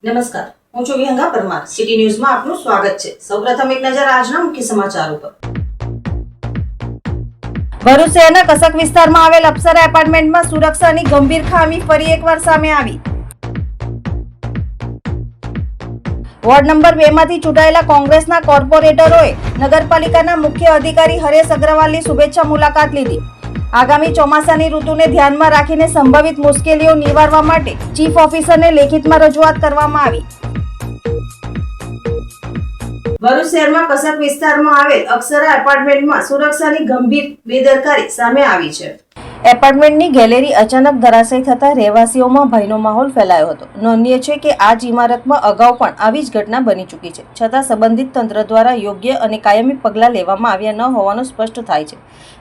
નમસ્કાર, હું છું વિહંગા પરમાર. સિટી ન્યૂઝમાં આપનું સ્વાગત છે. સૌપ્રથમ એક નજર આજના મુખ્ય સમાચારો પર. ભરૂચ શહેરના કસક વિસ્તારમાં આવેલ અપ્સરા એપાર્ટમેન્ટમાં સુરક્ષાની ગંભીર ખામી ફરી એકવાર સામે આવી. વોર્ડ નંબર 2 માંથી ચૂંટાયેલા કોંગ્રેસના કોર્પોરેટરોએ નગરપાલિકાના મુખ્ય અધિકારી હરેશ અગ્રવાલની શુભેચ્છા મુલાકાત લીધી. આગામી ચોમાસાની ઋતુને ધ્યાનમાં રાખીને સંભવિત મુશ્કેલીઓ નિવારવા માટે ચીફ ઓફિસરને લેખિતમાં રજૂઆત કરવામાં આવી. ભરૂચ શહેરમાં કસક વિસ્તારમાં આવેલ અપ્સરા એપાર્ટમેન્ટમાં સુરક્ષાની ગંભીર બેદરકારી સામે આવી છે. એપાર્ટમેન્ટની ગેલેરી અચાનક ધરાશયી થતા રહેવાસીઓમાં ભયનો માહોલ ફેલાયો હતો. નોંધનીય છે કે આ જ ઇમારતમાં અગાઉ પણ આવી જ ઘટના બની ચૂકી છે, છતાં સંબંધિત તંત્ર દ્વારા યોગ્ય અને કાયમી પગલાં લેવામાં આવ્યા ન હોવાનું સ્પષ્ટ થાય છે.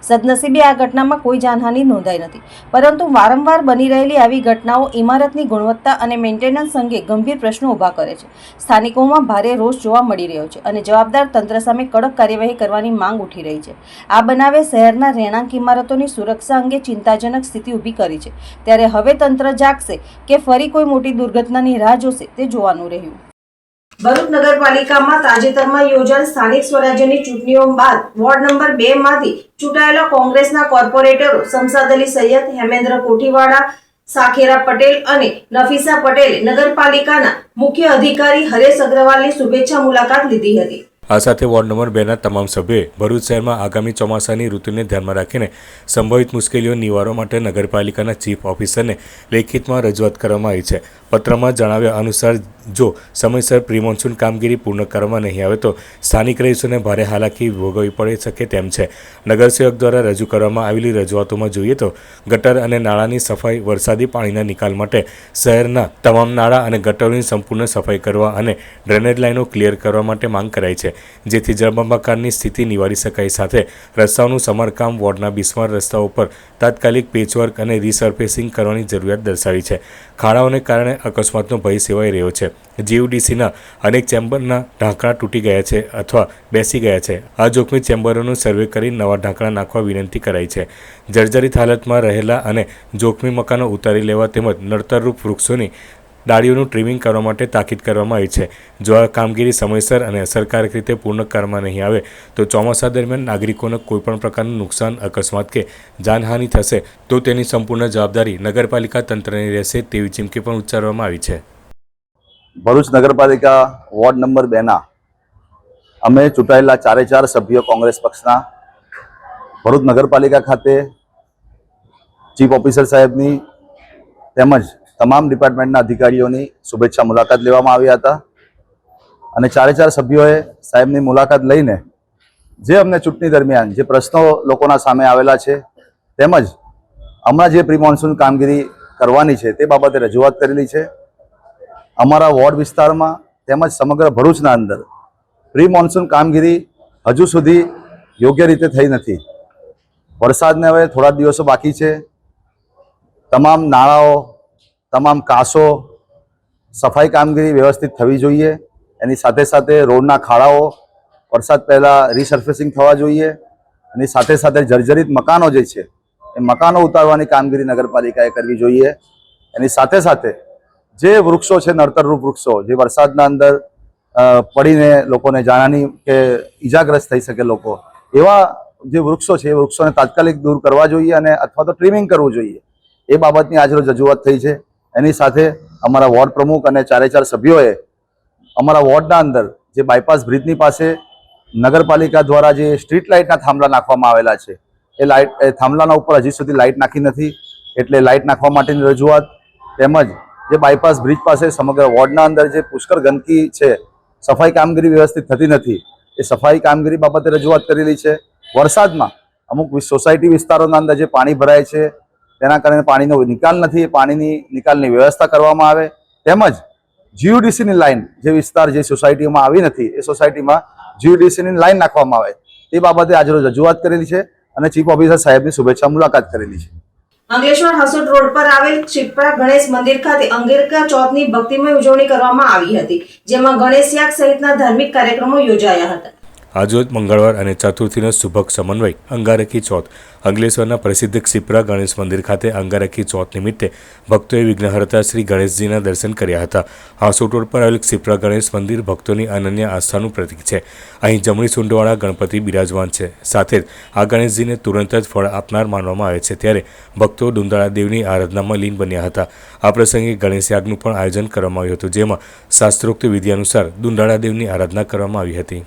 સદનસીબે આ ઘટનામાં કોઈ જાનહાનિ નોંધાઈ નથી, પરંતુ વારંવાર બની રહેલી આવી ઘટનાઓ ઇમારતની ગુણવત્તા અને મેન્ટેનન્સ અંગે ગંભીર પ્રશ્નો ઊભા કરે છે. સ્થાનિકોમાં ભારે રોષ જોવા મળી રહ્યો છે અને જવાબદાર તંત્ર સામે કડક કાર્યવાહી કરવાની માંગ ઉઠી રહી છે. આ બનાવે શહેરના રહેણાંક ઇમારતોની સુરક્ષા અંગે ચિંતાજનક સ્થિતિ ઊભી કરી છે. ત્યારે હવે તંત્ર જાગશે કે ફરી કોઈ મોટી દુર્ઘટનાની રાહ જોશે તે જોવાનું રહ્યું. ભરૂચ નગરપાલિકામાં તાજેતરમાં યોજાયેલ સ્થાનિક સ્વરાજ્યની ચૂંટણીઓ બાદ વોર્ડ નંબર 2 માંથી ચૂંટાયેલા કોંગ્રેસના કોર્પોરેટરો શમશાદ અલી સૈયદ, હેમેન્દ્ર કોઠીવાડા, સાખેરા પટેલ અને નફીસા પટેલે નગરપાલિકાના મુખ્ય અધિકારી હરેશ અગ્રવાલની શુભેચ્છા મુલાકાત લીધી હતી. આ સાથે વોર્ડ નંબર 2ના તમામ સભ્યોએ ભરૂચ શહેરમાં આગામી ચોમાસાની ઋતુને ધ્યાનમાં રાખીને સંભવિત મુશ્કેલીઓ નિવારવા માટે નગરપાલિકાના ચીફ ઓફિસરને લેખિતમાં રજૂઆત કરવામાં આવી છે. પત્રમાં જણાવ્યા અનુસાર જો સમયસર પ્રી મોન્સૂન કામગીરી પૂર્ણ કરવામાં નહીં આવે તો સ્થાનિક રહીશોને ભારે હાલાકી ભોગવવી પડી શકે તેમ છે. નગરસેવક દ્વારા રજૂ કરવામાં આવેલી રજૂઆતોમાં જોઈએ તો ગટર અને નાળાની સફાઈ, વરસાદી પાણીના નિકાલ માટે શહેરના તમામ નાળા અને ગટરોની સંપૂર્ણ સફાઈ કરવા અને ડ્રેનેજ લાઇનો ક્લિયર કરવા માટે માંગ કરાઈ છે, જેથી જળબંબાકારની સ્થિતિ નિવારી શકાય. સાથે રસ્તાઓનું સમારકામ, વોર્ડના બિસ્માર રસ્તાઓ પર તાત્કાલિક પેચવર્ક અને રીસર્ફેસિંગ કરવાની જરૂરિયાત દર્શાવી છે. ખાડાઓને કારણે અકસ્માતનો ભય સેવાઈ રહ્યો છે. જીયુડીસીના અનેક ચેમ્બરના ઢાંકણા તૂટી ગયા છે અથવા બેસી ગયા છે. આ જોખમી ચેમ્બરોનું સર્વે કરી નવા ઢાંકણા નાખવા વિનંતી કરાઈ છે. જર્જરિત હાલતમાં રહેલા અને જોખમી મકાનો ઉતારી લેવા તેમજ નડતરરૂપ વૃક્ષોની ડાળીઓનું ટ્રીમિંગ કરવા માટે તાકીદ કરવામાં આવી છે. જો આ કામગીરી સમયસર અને અસરકારક રીતે પૂર્ણ કરવામાં નહીં આવે તો ચોમાસા દરમિયાન નાગરિકોને કોઈપણ પ્રકારનું નુકસાન, અકસ્માત કે જાનહાનિ થશે તો તેની સંપૂર્ણ જવાબદારી નગરપાલિકા તંત્રની રહેશે તેવી ચીમકી પણ ઉચ્ચારવામાં આવી છે. ભરૂચ નગરપાલિકા વોર્ડ નંબર 2ના અમે ચૂંટાયેલા 4 સભ્યો કોંગ્રેસ પક્ષના ભરૂચ નગરપાલિકા ખાતે ચીફ ઓફિસર સાહેબની તેમજ તમામ ડિપાર્ટમેન્ટના અધિકારીઓની શુભેચ્છા મુલાકાત લેવામાં આવ્યા હતા અને 4 સભ્યોએ સાહેબની મુલાકાત લઈને જે અમને ચૂંટણી દરમિયાન જે પ્રશ્નો લોકોના સામે આવેલા છે તેમજ હમણાં જે પ્રી મોન્સૂન કામગીરી કરવાની છે તે બાબતે રજૂઆત કરેલી છે. અમારા વોર્ડ વિસ્તારમાં તેમજ સમગ્ર ભરૂચના અંદર પ્રી મોન્સૂન કામગીરી હજુ સુધી યોગ્ય રીતે થઈ નથી. વરસાદને હવે થોડા દિવસો બાકી છે. તમામ નાળાઓ, તમામ કાંસો, સફાઈ કામગીરી વ્યવસ્થિત થવી જોઈએ. એની સાથે સાથે રોડના ખાડાઓ વરસાદ પહેલાં રીસર્ફેસિંગ થવા જોઈએ. એની સાથે સાથે જર્જરિત મકાનો જે છે એ મકાનો ઉતારવાની કામગીરી નગરપાલિકાએ કરવી જોઈએ. એની સાથે સાથે જે વૃક્ષો છે, નડતરરૂપ વૃક્ષો જે વરસાદના અંદર પડીને લોકોને જાનહાની કે ઈજાગ્રસ્ત થઈ શકે લોકો, એવા જે વૃક્ષો છે એ વૃક્ષોને તાત્કાલિક દૂર કરવા જોઈએ અને અથવા તો ટ્રીમિંગ કરવું જોઈએ. એ બાબતની આજરોજ રજૂઆત થઈ છે. એની સાથે અમારા વોર્ડ પ્રમુખ અને 4 સભ્યોએ અમારા વોર્ડના અંદર જે બાયપાસ બ્રિજની પાસે નગરપાલિકા દ્વારા જે સ્ટ્રીટ લાઇટના થાંભલા નાખવામાં આવેલા છે એ થાંભલાના ઉપર હજી સુધી લાઇટ નાખી નથી, એટલે લાઇટ નાખવા માટેની રજૂઆત. તેમજ જે બાયપાસ બ્રિજ પાસે સમગ્ર વોર્ડના અંદર જે પુષ્કળ ગંદકી છે, સફાઈ કામગીરી વ્યવસ્થિત થતી નથી, એ સફાઈ કામગીરી બાબતે રજૂઆત કરેલી છે. વરસાદમાં અમુક સોસાયટી વિસ્તારોના અંદર જે પાણી ભરાય છે તેના કારણે પાણીનો નિકાલ નથી, એ પાણીની નિકાલની વ્યવસ્થા કરવામાં આવે. તેમજ જીયુડીસીની લાઇન જે વિસ્તાર જે સોસાયટીમાં આવી નથી એ સોસાયટીમાં જીયુડીસીની લાઇન નાખવામાં આવે તે બાબતે આજરોજ રજૂઆત કરેલી છે અને ચીફ ઓફિસર સાહેબની શુભેચ્છા મુલાકાત કરેલી છે. અંકલેશ્વર હસોદ રોડ પર આવેલ ક્ષિપ્રા ગણેશ મંદિર ખાતે અંગિરકા ચોથની ભક્તિમય ઉજવણી કરવામાં આવી હતી, જેમાં ગણેશ યાગ સહિતના ધાર્મિક કાર્યક્રમો યોજાયા હતા. આજરોજ મંગળવાર અને ચતુર્થીનો શુભક સમન્વય અંગારકી ચોથ અંકલેશ્વરના પ્રસિદ્ધ ક્ષિપ્રા ગણેશ મંદિર ખાતે અંગારકી ચોથ નિમિત્તે ભક્તોએ વિઘ્નહર્તા શ્રી ગણેશજીના દર્શન કર્યા હતા. હાંસોટ રોડ પર આવેલ ક્ષિપ્રા ગણેશ મંદિર ભક્તોની અનન્ય આસ્થાનું પ્રતીક છે. અહીં જમણી સૂંઢવાળા ગણપતિ બિરાજમાન છે. સાથે જ આ ગણેશજીને તુરંત જ ફળ આપનાર માનવામાં આવે છે. ત્યારે ભક્તો દુંદાળા દેવની આરાધનામાં લીન બન્યા હતા. આ પ્રસંગે ગણેશ યાગનું પણ આયોજન કરવામાં આવ્યું હતું, જેમાં શાસ્ત્રોક્ત વિધિ અનુસાર દુંદાળા દેવની આરાધના કરવામાં આવી હતી.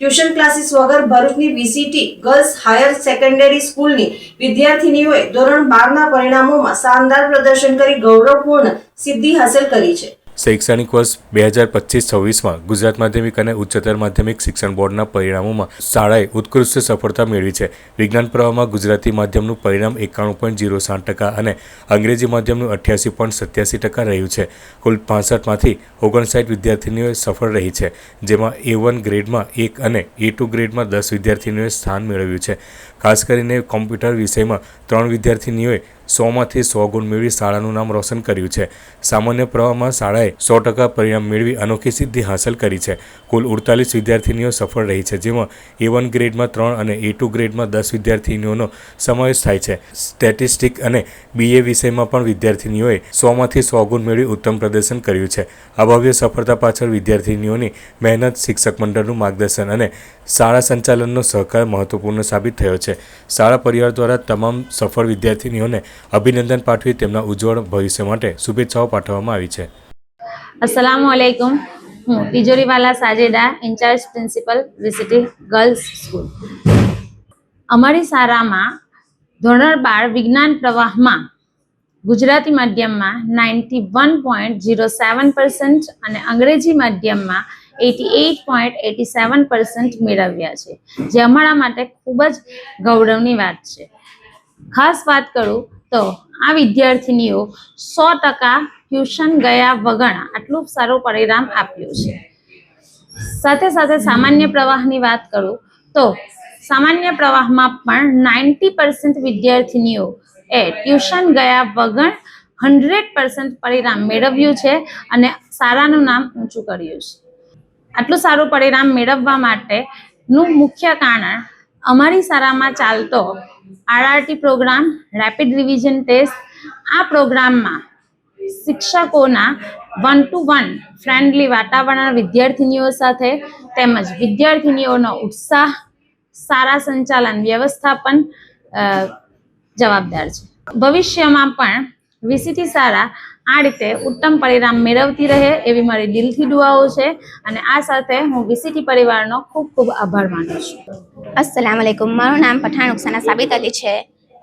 ટ્યુશન ક્લાસીસ વગર ભરૂચની વીસીટી ગર્લ્સ હાયર સેકન્ડરી સ્કૂલની વિદ્યાર્થીનીઓએ ધોરણ 12ના પરિણામોમાં શાનદાર પ્રદર્શન કરી ગૌરવપૂર્ણ સિદ્ધિ હાંસલ કરી છે. શૈક્ષણિક વર્ષ 2025-26માં ગુજરાત માધ્યમિક અને ઉચ્ચતર માધ્યમિક શિક્ષણ બોર્ડના પરિણામોમાં શાળાએ ઉત્કૃષ્ટ સફળતા મેળવી છે. વિજ્ઞાન પ્રવાહમાં ગુજરાતી માધ્યમનું પરિણામ 91.07% અને અંગ્રેજી માધ્યમનું 88.87% રહ્યું છે. કુલ 65માંથી 59 વિદ્યાર્થીનીઓ સફળ રહી છે, જેમાં A1 ગ્રેડમાં 1 અને A2 ગ્રેડમાં 10 વિદ્યાર્થીનીઓએ સ્થાન મેળવ્યું છે. ખાસ કરીને કોમ્પ્યુટર વિષયમાં 3 વિદ્યાર્થીનીઓએ 100માંથી 100 ગુણ મેળવી શાળાનું નામ રોશન કર્યું છે. સામાન્ય પ્રવાહમાં શાળાએ 100% પરિણામ મેળવી અનોખી સિદ્ધિ હાંસલ કરી છે. કુલ 48 વિદ્યાર્થીનીઓ સફળ રહી છે, જેમાં A1 ગ્રેડમાં 3 અને A2 ગ્રેડમાં 10 વિદ્યાર્થીનીઓનો સમાવેશ થાય છે. સ્ટેટિસ્ટિક અને BA વિષયમાં પણ વિદ્યાર્થીનીઓએ 100માંથી 100 ગુણ મેળવી ઉત્તમ પ્રદર્શન કર્યું છે. આ ભવ્ય સફળતા પાછળ વિદ્યાર્થીનીઓની મહેનત, શિક્ષક મંડળનું માર્ગદર્શન અને શાળા સંચાલનનો સહકાર મહત્વપૂર્ણ સાબિત થયો છે. શાળા પરિવાર દ્વારા તમામ સફળ વિદ્યાર્થીનીઓને અભિનંદન પાઠવી તેમના ઉજ્જવળ ભવિષ્ય માટે શુભેચ્છાઓ પાઠવવામાં આવી છે. अस्सलामुअलैकुम. હું Tijoriwala Sajeda, in-charge principal VCT girls school. અમારી શાળામાં ધોરણ 12 વિજ્ઞાન પ્રવાહમાં ગુજરાતી માધ્યમમાં 91.07% અને અંગ્રેજી માધ્યમમાં 88.87% મેળવ્યા છે, જે અમારા માટે ખૂબ જ ગૌરવની વાત છે. ખાસ વાત કરું તો આ વિદ્યાર્થીનીઓ 100% ટ્યુશન ગયા વગર આટલું સારું પરિણામ આપ્યું છે. સાથે સાથે સામાન્ય પ્રવાહની વાત કરું તો સામાન્ય પ્રવાહમાં પણ 90% વિદ્યાર્થીનીઓ એ ટ્યુશન ગયા વગર 100% પરિણામ મેળવ્યું છે અને શાળાનું નામ ઊંચું કર્યું છે. આટલું સારું પરિણામ મેળવવા માટેનું મુખ્ય કારણ અમારી શાળામાં ચાલતો RRT programme, rapid revision test. આ પ્રોગ્રામમાં શિક્ષકોના 1-to-1 ફ્રેન્ડલી વાતાવરણ વિદ્યાર્થીનીઓ સાથે તેમજ વિદ્યાર્થીનીઓનો ઉત્સાહ, સારા સંચાલન વ્યવસ્થાપન જવાબદાર છે. ભવિષ્યમાં પણ વીસીટી શાળા આ રીતે ઉત્તમ પરિણામ મેળવતી રહે એવી મારી દિલથી દુઆઓ છે અને આ સાથે હું વીસીટી પરિવારનો ખૂબ ખૂબ આભાર માનું છું. अस्सलाम वालेकुम. મારું નામ પઠાણ ઉકસાના સાબિત અલી છે.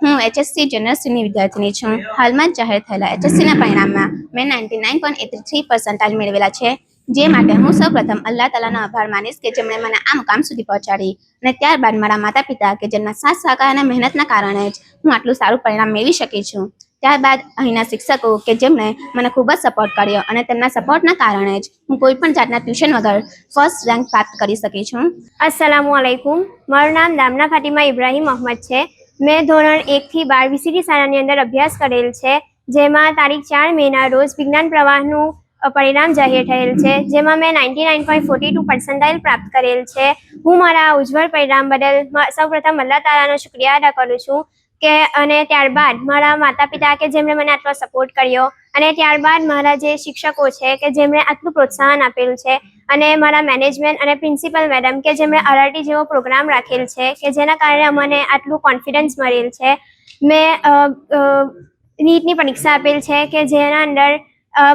હું HSC જનરલની વિદ્યાર્થીની છું. હાલમાં જ જાહેર થયેલા HSCના પરિણામમાં મેં 99.83% મેળવેલા છે, જે માટે હું સૌપ્રથમ અલ્લાહ તાલાનો આભાર માનીશ કે જેમણે મને આ મુકામ સુધી પહોંચાડી, અને ત્યારબાદ મારા માતા પિતા કે જેમના સાથ સહકાર અને મહેનતના કારણે જ હું આટલું સારું પરિણામ મેળવી શકી છું. ત્યારબાદ અહીંના શિક્ષકો કે જેમણે મને ખૂબ જ સપોર્ટ કર્યો અને તેમના સપોર્ટના કારણે જ હું કોઈ પણ જાતના ટ્યુશન વગર ફર્સ્ટ રેન્ક પ્રાપ્ત કરી શકી છું. अस्सलामुअलैकुम. મારું નામ દામના ફાતિમા ઇબ્રાહીમ અહમદ છે. મેં ધોરણ 1 થી 12 વીસીટી શાળાની અંદર અભ્યાસ કરેલ છે, જેમાં તારીખ 4 મેના રોજ વિજ્ઞાન પ્રવાહનું પરિણામ જાહેર થયેલ છે, જેમાં મેં 99.42% પ્રાપ્ત કરેલ છે. હું મારા ઉજ્જવળ પરિણામ બદલ સૌપ્રથમ અલ્લાહ તાલાનો શુક્રિયા અદા કરું છું કે અને ત્યારબાદ મારા માતા પિતા કે જેમણે મને આટલો સપોર્ટ કર્યો, અને ત્યારબાદ મારા જે શિક્ષકો છે કે જેમણે આટલું પ્રોત્સાહન આપેલું છે, અને મારા મેનેજમેન્ટ અને પ્રિન્સિપલ મેડમ કે જેમણે RRT જેવો પ્રોગ્રામ રાખેલ છે કે જેના કારણે મને આટલું કોન્ફિડન્સ મળેલ છે. મેં નીટની પરીક્ષા આપેલ છે કે જેના અંદર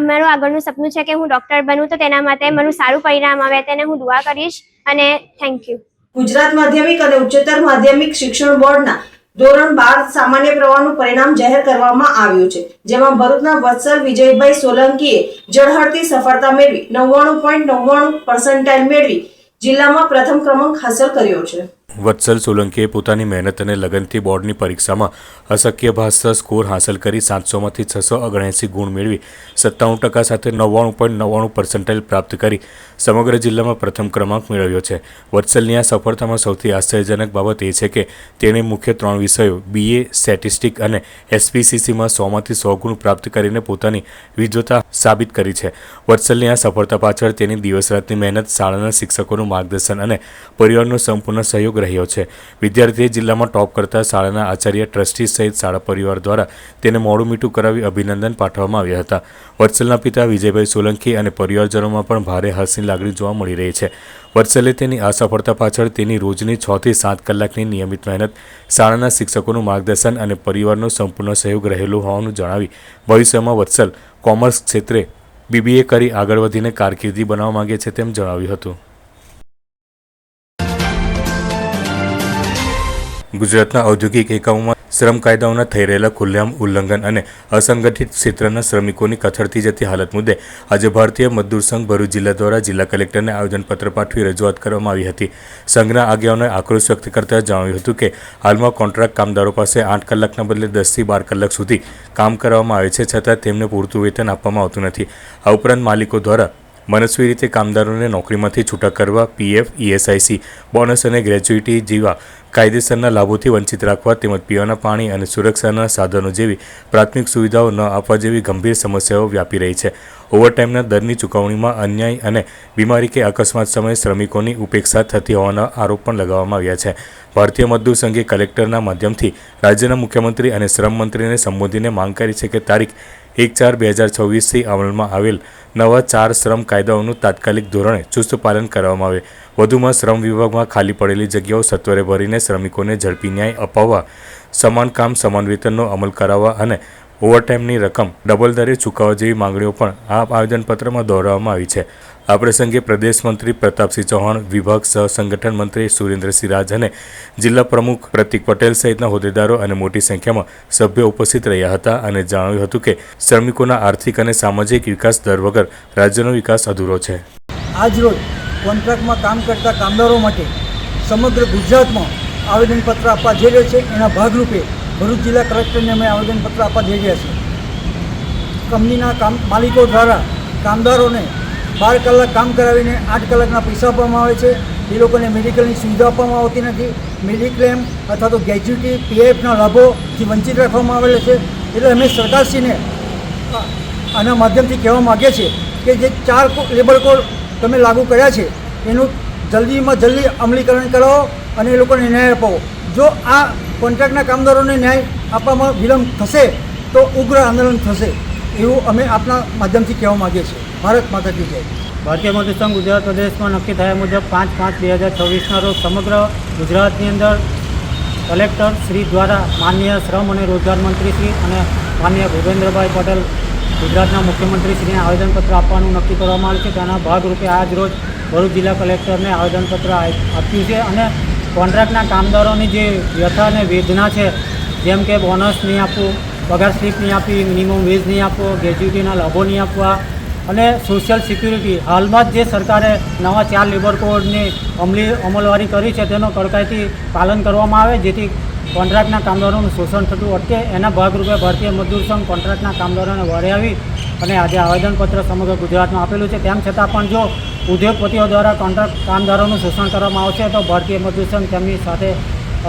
મારું આગળનું સપનું છે કે હું ડૉક્ટર બનું, તો તેના માટે મારું સારું પરિણામ આવે તેને હું દુઆ કરીશ અને થેન્ક યુ. ગુજરાત માધ્યમિક અને ઉચ્ચતર માધ્યમિક શિક્ષણ બોર્ડના ધોરણ 12 સામાન્ય પ્રવાહનું પરિણામ જાહેર કરવામાં આવ્યું છે, જેમાં ભરૂચના વત્સલ વિજયભાઈ સોલંકીએ ઝળહળતી સફળતા મેળવી 99.99% મેળવી જિલ્લામાં પ્રથમ ક્રમાંક હાંસલ કર્યો છે. વત્સલ સોલંકીએ પોતાની મહેનત અને લગનથી બોર્ડની પરીક્ષામાં અશક્ય ભાષા સ્કોર હાંસલ કરી 700માંથી 679 ગુણ મેળવી 97% સાથે 99.99% પ્રાપ્ત કરી સમગ્ર જિલ્લામાં પ્રથમ ક્રમાંક મેળવ્યો છે. વત્સલની આ સફળતામાં સૌથી આશ્ચર્યજનક બાબત એ છે કે તેણે મુખ્ય 3 વિષયો BA સ્ટેટિસ્ટિક અને SPCCમાં 100માંથી 100 ગુણ પ્રાપ્ત કરીને પોતાની વિદ્વતા સાબિત કરી છે. વત્સલની આ સફળતા પાછળ તેની દિવસ રાતની મહેનત, શાળાના શિક્ષકોનું માર્ગદર્શન અને પરિવારનો સંપૂર્ણ સહયોગ રહ્યો છે. વિદ્યાર્થીએ જિલ્લામાં ટોપ કરતા શાળાના આચાર્ય, ટ્રસ્ટી સહિત શાળા પરિવાર દ્વારા તેને મોઢું મીઠું કરાવી અભિનંદન પાઠવવામાં આવ્યા હતા. વત્સલના પિતા વિજયભાઈ સોલંકી અને પરિવારજનોમાં પણ ભારે હર્ષની લાગણી જોવા મળી રહી છે. વત્સલે તેની આ સફળતા પાછળ તેની રોજની 6 થી 7 કલાકની નિયમિત મહેનત, શાળાના શિક્ષકોનું માર્ગદર્શન અને પરિવારનો સંપૂર્ણ સહયોગ રહેલો હોવાનું જણાવી ભવિષ્યમાં વત્સલ કોમર્સ ક્ષેત્રે BBA કરી આગળ વધીને કારકિર્દી બનાવવા માંગે છે તેમ જણાવ્યું હતું. ગુજરાતના ઔદ્યોગિક એકમોમાં શ્રમ કાયદાઓના થઈ રહેલા ખુલ્લેઆમ ઉલ્લંઘન અને અસંગઠિત ક્ષેત્રના શ્રમિકોની કથળતી જતી હાલત મુદ્દે આજે ભારતીય મજદૂર સંઘ ભરૂચ જિલ્લા દ્વારા જિલ્લા કલેક્ટરને આવેદનપત્ર પાઠવી રજૂઆત કરવામાં આવી હતી. સંઘના આગેવાનોએ આક્રોશ વ્યક્ત કરતા જણાવ્યું હતું કે હાલમાં કોન્ટ્રાક્ટ કામદારો પાસે 8 કલાકના બદલે 10 થી 12 કલાક સુધી કામ કરવામાં આવે છે, છતાં તેમને પૂરતું વેતન આપવામાં આવતું નથી. આ ઉપરાંત માલિકો દ્વારા મનસ્વી રીતે કામદારોને નોકરીમાંથી છૂટા કરવા, PF, ESIC, બોનસ અને ગ્રેચ્યુઇટી જેવા કાયદેસરના લાભોથી વંચિત રાખવા તેમજ પીવાના પાણી અને સુરક્ષાના સાધનો જેવી પ્રાથમિક સુવિધાઓ ન આપવા જેવી ગંભીર સમસ્યાઓ વ્યાપી રહી છે. ઓવરટાઈમના દરની ચૂકવણીમાં અન્યાય અને બીમારી કે અકસ્માત સમયે શ્રમિકોની ઉપેક્ષા થતી હોવાના આરોપ પણ લગાવવામાં આવ્યા છે. ભારતીય મજદૂર સંઘે કલેક્ટરના માધ્યમથી રાજ્યના મુખ્યમંત્રી અને શ્રમ મંત્રીને સંબોધીને માંગ કરી છે કે તારીખ 1/4/2024થી અમલમાં આવેલ નવા 4 શ્રમ કાયદાઓનું તાત્કાલિક ધોરણે ચુસ્ત પાલન કરવામાં આવે. વધુમાં શ્રમ વિભાગમાં ખાલી પડેલી જગ્યાઓ સત્વરે ભરીને શ્રમિકોને ઝડપી ન્યાય અપાવવા, સમાન કામ સમાન વેતનનો અમલ કરાવવા અને ઓવરટાઈમની રકમ ડબલ દરે ચૂકવવા જેવી માંગણીઓ પણ આ આવેદનપત્રમાં દોહરાવવામાં આવી છે. આ પ્રસંગે પ્રદેશ મંત્રી પ્રતાપસિંહ ચૌહાણ, વિભાગ સહ સંગઠન મંત્રી સુરેન્દ્રસિંહ રાજ અને જિલ્લા પ્રમુખ પ્રતિક પટેલ સહિતના હોદ્દેદારો અને મોટી સંખ્યામાં સભ્યો ઉપસ્થિત રહ્યા હતા અને જણાવ્યું હતું કે શ્રમિકોના આર્થિક અને સામાજિક વિકાસ દર વગર રાજ્યનો વિકાસ અધૂરો છે. આજરોજ કોન્ટ્રાક્ટમાં કામ કરતા કામદારો માટે સમગ્ર ગુજરાતમાં આવેદનપત્ર આપવા જઈ રહ્યા છે. એના ભાગરૂપે ભરૂચ જિલ્લા કલેક્ટરને અમે આવેદનપત્ર આપવા જઈ રહ્યા છીએ. કંપનીના માલિકો દ્વારા કામદારોને 12 કલાક કામ કરાવીને 8 કલાકના પૈસા આપવામાં આવે છે. એ લોકોને મેડિકલની સુવિધા આપવામાં આવતી નથી. મેડિક્લેમ અથવા તો ગ્રેચ્યુટી, PFના લાભોથી વંચિત રાખવામાં આવેલા છે. એટલે અમે સરકારશ્રીને આના માધ્યમથી કહેવા માગીએ છીએ કે જે 4 લેબર કોડ તમે લાગુ કર્યા છે એનું જલ્દીમાં જલ્દી અમલીકરણ કરાવો અને એ લોકોને ન્યાય અપાવો. જો આ કોન્ટ્રાક્ટના કામદારોને ન્યાય આપવામાં વિલંબ થશે તો ઉગ્ર આંદોલન થશે, એવું અમે આપના માધ્યમથી કહેવા માગીએ છીએ. ભારત માતા કી જય. ભારતીય મજદૂર સંઘ ગુજરાત પ્રદેશમાં નક્કી થયા મુજબ 5/5/2024ના રોજ સમગ્ર ગુજરાતની અંદર કલેક્ટર શ્રી દ્વારા માનનીય શ્રમ અને રોજગાર મંત્રી શ્રી અને માનનીય ભૂપેન્દ્રભાઈ પટેલ ગુજરાતના મુખ્યમંત્રીશ્રીને આવેદનપત્ર આપવાનું નક્કી કરવામાં આવ્યું છે. તેના ભાગરૂપે આજ રોજ ભરૂચ જિલ્લા કલેક્ટરને આવેદનપત્ર આપ્યું છે અને કોન્ટ્રાક્ટના કામદારોની જે વ્યથા અને વેદના છે, જેમ કે બોનસ નહીં આપવું, પગાર સ્લીપ નહીં આપવી, મિનિમમ વેજ નહીં આપવો, ગ્રેચ્યુટીના લાભો નહીં આપવા અને સોશિયલ સિક્યુરિટી, હાલમાં જ જે સરકારે નવા 4 લેબર કોડની અમલવારી કરી છે તેનો કડકાઈથી પાલન કરવામાં આવે, જેથી કોન્ટ્રાક્ટના કામદારોનું શોષણ થતું અટકે. એના ભાગરૂપે ભારતીય મજદૂર સંઘ કોન્ટ્રાક્ટના કામદારોને વળે આવી અને આજે આવેદનપત્ર સમગ્ર ગુજરાતમાં આપેલું છે. તેમ છતાં પણ જો ઉદ્યોગપતિઓ દ્વારા કોન્ટ્રાક્ટ કામદારોનું શોષણ કરવામાં આવશે તો ભારતીય મજદૂર સંઘ તેમની સાથે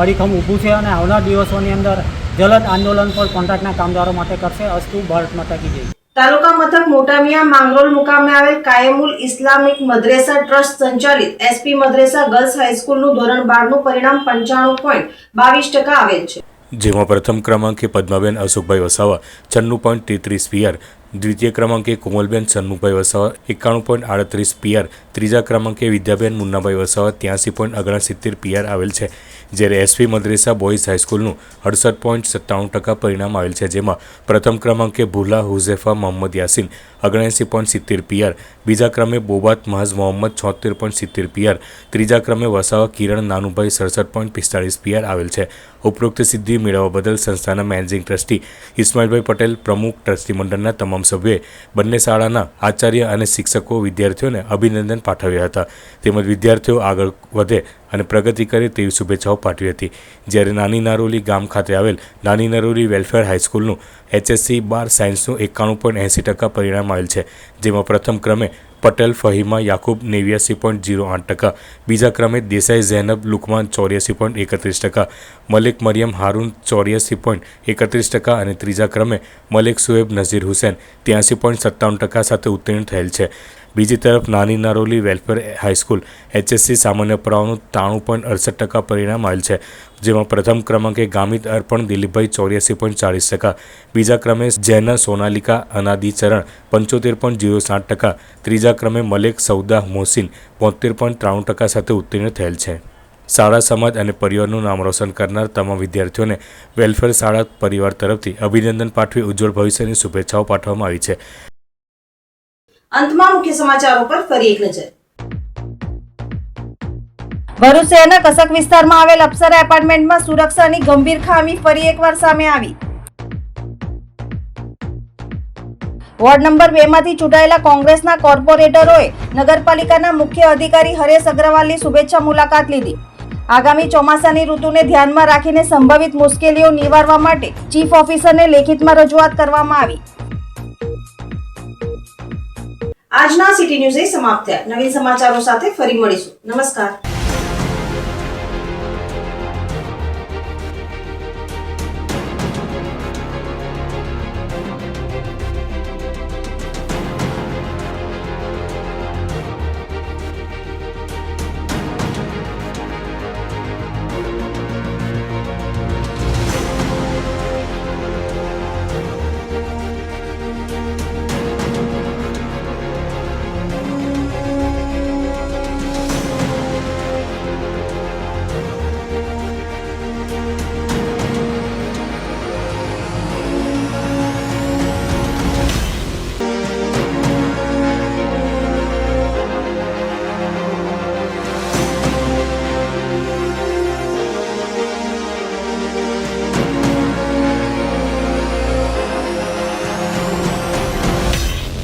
અડીખમ ઊભું છે અને આવનાર દિવસોની અંદર જલદ આંદોલન પણ કોન્ટ્રાક્ટના કામદારો માટે કરશે. અસ્તુ ભારત માતા કી જય. તાલુકા મથક મોટામિયા માંગરોળ મુકામે આવેલ કાયમુલ ઇસ્લામિક મદ્રેસા ટ્રસ્ટ સંચાલિત SP મદ્રેસા ગર્લ્સ હાઈસ્કૂલનું ધોરણ 12નું પરિણામ 95.22% આવેલ છે. જેમાં પ્રથમ ક્રમાંકે પદ્માબેન અશોકભાઈ વસાવા 96.33 PR, દ્વિતીય ક્રમાંકે કોમલબેન સન્મુખભાઈ વસાવા 91.38 PR, ત્રીજા ક્રમાંકે વિદ્યાબેન મુન્નાભાઈ વસાવા 83.69 PR આવેલ છે. જ્યારે SP મદ્રેસા બોયઝ હાઈસ્કૂલનું 68.97% પરિણામ આવેલ છે. જેમાં પ્રથમ ક્રમાંકે ભુલા હુઝેફા મોહમ્મદ યાસીન 79.70 PR, બીજા ક્રમે બોબાત મહાઝ મોહમ્મદ 76.70 PR, ત્રીજા ક્રમે વસાવા કિરણ નાનુભાઈ 67.45 PR આવેલ છે. ઉપરોક્ત સિદ્ધિ મેળવવા બદલ સંસ્થાના મેનેજિંગ ટ્રસ્ટી ઇસ્માઇલભાઈ પટેલ, પ્રમુખ, ટ્રસ્ટી મંડળના તમામ તમામ સભ્યોએ બંને શાળાના આચાર્ય અને શિક્ષકો વિદ્યાર્થીઓને અભિનંદન પાઠવ્યા હતા તેમજ વિદ્યાર્થીઓ આગળ વધે અને પ્રગતિ કરે તેવી શુભેચ્છાઓ પાઠવી હતી જ્યારે નાની નારોલી ગામ ખાતે આવેલ નાની નારોલી વેલફેર હાઈસ્કૂલનું HSC બાર સાયન્સનું 91.80% પરિણામ આવેલ છે જેમાં પ્રથમ ક્રમે પટેલ ફહીમા યાકુબ 89.08%, બીજા ક્રમે દેસાઈ ઝૈનબ લુકમાન 84.31%, મલિક મરિયમ હારૂન 84.31% અને ત્રીજા ક્રમે મલિક સુએબ નઝીર હુસૈન 83.57% સાથે ઉત્તીર્ણ થયેલ છે. બીજી તરફ નાની નારોલી વેલફેર હાઈસ્કૂલ HSC સામાન્ય પ્રવાહનું 93.68% પરિણામ આવેલ છે જેમાં પ્રથમ ક્રમાંકે ગામિત અર્પણ દિલીપભાઈ 84.40%, બીજા ક્રમે જૈના સોનાલિકા અનાદિચરણ 75.07%, ત્રીજા ક્રમે મલેક સૌદા મોહસિન 72.93% સાથે ઉત્તીર્ણ થયેલ છે. શાળા સમાજ અને પરિવારનું નામ રોશન કરનાર તમામ વિદ્યાર્થીઓને વેલફેર શાળા પરિવાર તરફથી અભિનંદન પાઠવી ઉજ્જવળ ભવિષ્યની શુભેચ્છાઓ પાઠવવામાં આવી છે. અંતમાં મુખ્ય સમાચારો પર ફરી એક નજર. ભરૂચ શહેરના કસક વિસ્તારમાં આવેલ અપ્સરા એપાર્ટમેન્ટમાં સુરક્ષાની ગંભીર ખામી ફરી એકવાર સામે આવી. વોર્ડ નંબર 2 માંથી ચૂંટાયેલા કોંગ્રેસના કોર્પોરેટરોએ નગરપાલિકાના મુખ્ય અધિકારી હરેશ અગ્રવાલની શુભેચ્છા મુલાકાત લીધી. આગામી ચોમાસાની ઋતુને ધ્યાનમાં રાખીને સંભવિત મુશ્કેલીઓ નિવારવા માટે ચીફ ઓફિસરને લેખિતમાં રજૂઆત કરવામાં આવી. આજના સિટી ન્યૂઝ સમાપ્ત થયા. નવીન સમાચારો સાથે ફરી મળીશું. નમસ્કાર.